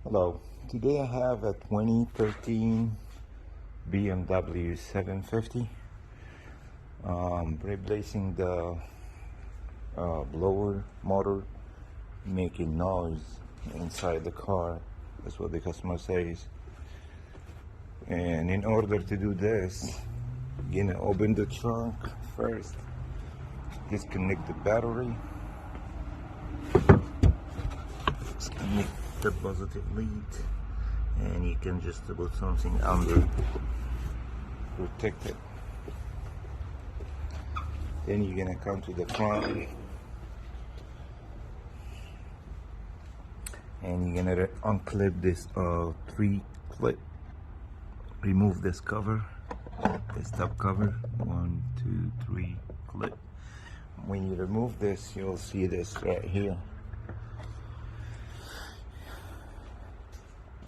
Hello, today I have a 2013 BMW 750. Replacing the blower motor, making noise inside the car. That's what the customer says. And in order to do this, you're gonna open the trunk first, disconnect the battery, disconnect the positive lead, and you can just put something under, protect it. Then you're gonna come to the front and you're gonna unclip this 3 clip, remove this cover, this top cover, 1 2 3 clip. When you remove this, you'll see this right here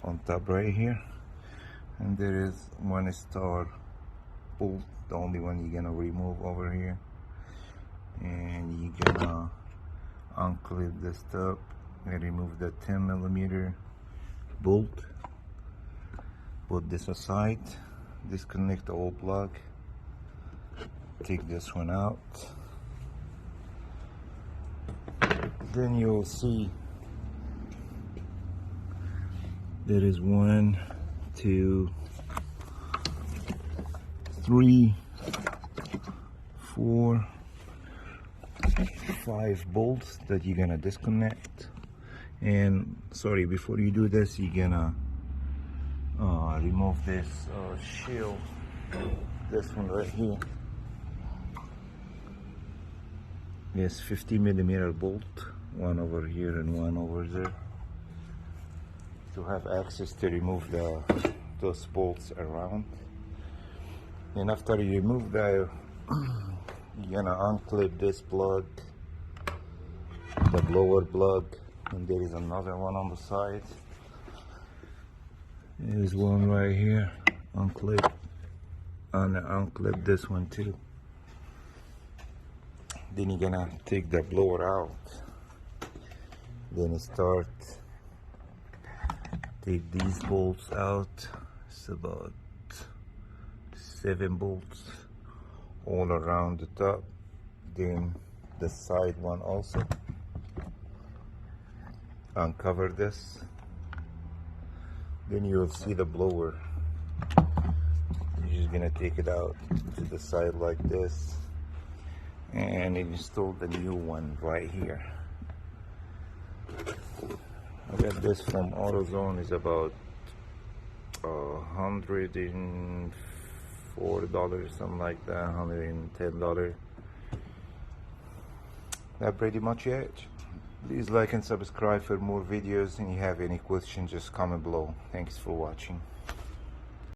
on top right here, and there is 1 star bolt, the only one you're gonna remove over here. And you're gonna unclip this top and remove the 10mm bolt, put this aside, disconnect the old plug, take this one out. Then you'll see there is 1 2 3 4 5 bolts that you're gonna disconnect. And sorry, before you do this, you're gonna remove this shield, this one right here. Yes, 50mm bolt, 1 over here and 1 over there, to have access to remove those bolts around. And after you remove that, you're gonna unclip this plug, the blower plug, and there is another one on the side. There's one right here, unclip, and unclip this one too. Then you're gonna take the blower out, then start, take these bolts out. It's about 7 bolts all around the top, then the side one also. Uncover this, then you'll see the blower. You're just gonna take it out to the side like this and install the new one right here. I got this from AutoZone. It's about $104, something like that, $110. That's pretty much it. Please like and subscribe for more videos, and if you have any questions, just comment below. Thanks for watching.